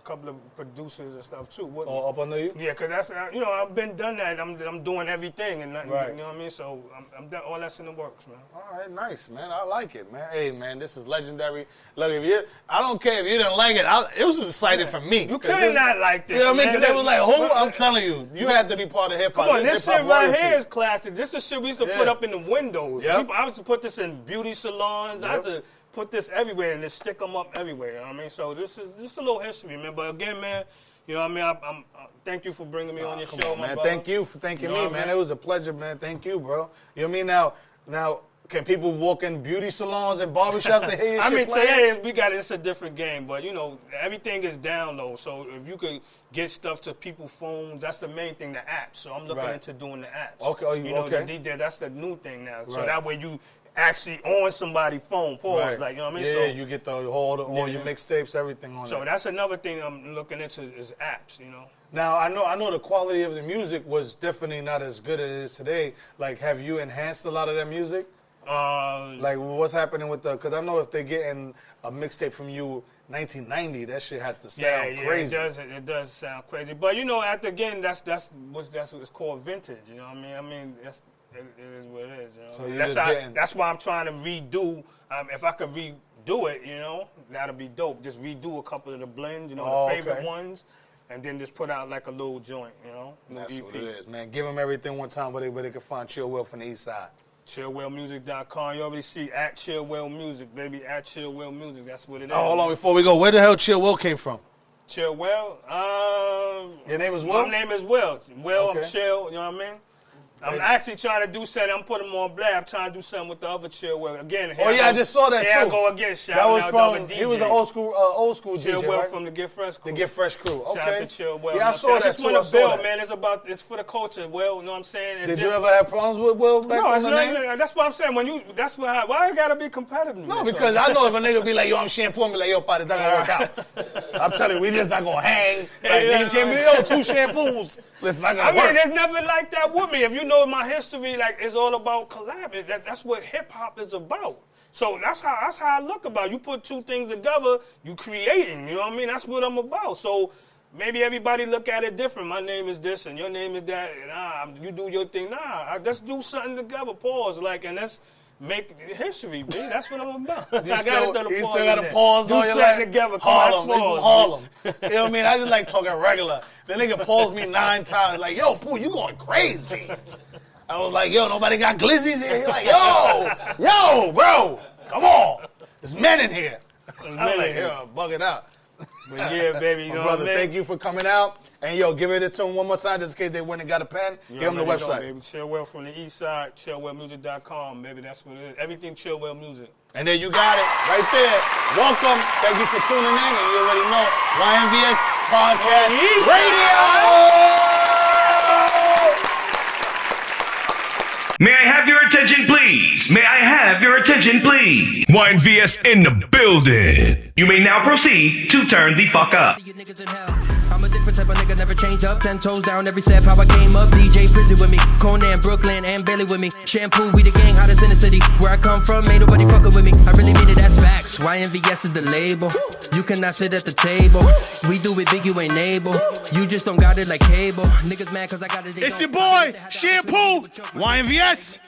E: couple of producers and stuff too.
C: All up under you?
E: Yeah, because that's, I've been done that. I'm doing everything and nothing, you know what I mean? So I'm done, all that's in the works, man.
C: All right, nice, man. I like it, man. Hey, man, this is legendary. Look, I don't care if you didn't like it. It was exciting for me.
E: You could not like this,
C: you know what I mean? They was like, who? I'm telling you, you had to be part of hip-hop.
E: Come on, this shit right here is classic. This is the shit we used to put up in the windows.
C: Yep.
E: I used to put this in beauty salons. I had to put this everywhere and just stick them up everywhere. You know what I mean? So this is a little history, man. But again, man, you know what I mean? Thank you for bringing me on your show,
C: man.
E: brother.
C: Thank you for thanking me, man. It was a pleasure, man. Thank you, bro. You know what I mean? Now, can people walk in beauty salons and barbershops and hear your shit playing?
E: Today it's a different game, but everything is down low. So if you could get stuff to people's phones, that's the main thing, the apps. So I'm looking into doing the apps.
C: Okay,
E: okay. That's the new thing now. So that way you actually on somebody's phone, like, you know what I mean?
C: Yeah, you get all your mixtapes, everything on
E: So that's another thing I'm looking into is apps,
C: Now, I know the quality of the music was definitely not as good as it is today. Like, have you enhanced a lot of that music? Like, what's happening with because I know if they're getting a mixtape from you 1990, that shit had to sound crazy.
E: It does sound crazy. But, again, that's what's called vintage, you know what I mean? I mean, it is what it is, So that's why I'm trying to redo. If I could redo it, that'll be dope. Just redo a couple of the blends, the favorite ones, and then just put out like a little joint,
C: That's EP. What it is, man. Give them everything one time where they can find Djchillwill from the Eastside.
E: Djchillwillmusic.com. You already see at Djchillwill Music, baby. At Djchillwill Music. That's what it is.
C: Oh, hold on. Before we go, where the hell Djchillwill came from?
E: Djchillwill?
C: Your name is Will?
E: My name is Will. I'm Chill, you know what I mean? I'm actually trying to do something. I'm putting them on blast. I'm trying to do something with the other Chillwill. Again,
C: Oh yeah, I just saw that
E: here
C: too.
E: I go again. Shout
C: That was
E: out
C: from.
E: to the other
C: He was
E: DJ.
C: an old school DJ,
E: Chillwill
C: right?
E: from the Get Fresh crew.
C: The Get Fresh crew. Okay.
E: Shout out to Chillwill.
C: Yeah, I saw that
E: I just
C: too.
E: want
C: I
E: to
C: saw
E: build,
C: that.
E: man. It's for the culture, Will. You know what I'm saying?
C: Did you ever have problems with Will back
E: No,
C: on
E: it's
C: the
E: not.
C: name?
E: That's what I'm saying. Why I gotta be competitive?
C: No, because I know if a nigga be like, yo, I'm shampoo, I'm be like, yo, party, it's not gonna work out. I'm telling you, we just not gonna hang. Like,
E: Yeah.
C: niggas can't be, yo, 2 shampoos. It's not gonna work.
E: It's never like that with me. If you know my history, like, it's all about collabing. That's what hip hop is about. So that's how I look about it. You put two things together, you creating. You know what I mean? That's what I'm about. So maybe everybody look at it different. My name is this and your name is that. And, you do your thing. Let's do something together. Pause. And let's make history, B. That's what I'm about.
C: You still got to pause
E: do
C: on your
E: something
C: life.
E: together.
C: Harlem.
E: Pause,
C: You know what I mean? I just like talking regular. The nigga paused me 9 times. Like, yo, Pooh, you going crazy. I was like, yo, nobody got glizzies here? He's like, yo, bro, come on. There's men in here. I'm like, yo, bug it out.
E: But yeah, baby, you know
C: brother,
E: what I mean?
C: thank you for coming out. And yo, give it to him one more time just in case they went and got a pen. Give them the website.
E: Baby. Djchillwill from the Eastside, Djchillwillmusic.com. Baby, that's what it is. Everything Djchillwill music.
C: And there you got it, right there. Welcome. Thank you for tuning in. And you already know, YNVS Podcast Radio.
A: May I have your attention, please? May I have your attention, please? YNVS in the building. You may now proceed to turn the fuck up.
B: See you niggas in hell. I'm a different type of nigga, never change up. 10 toes down, every step how I came up. DJ Prizzy with me, Conan, Brooklyn, and Bailey with me. Shampoo, we the gang, hottest in the city. Where I come from, ain't nobody fucking with me. I really mean it, that's facts. YNVS is the label. You cannot sit at the table. We do it big, you ain't able. You just don't got it like cable. Niggas mad cause I got it.
I: It's your boy, Shampoo, YNVS.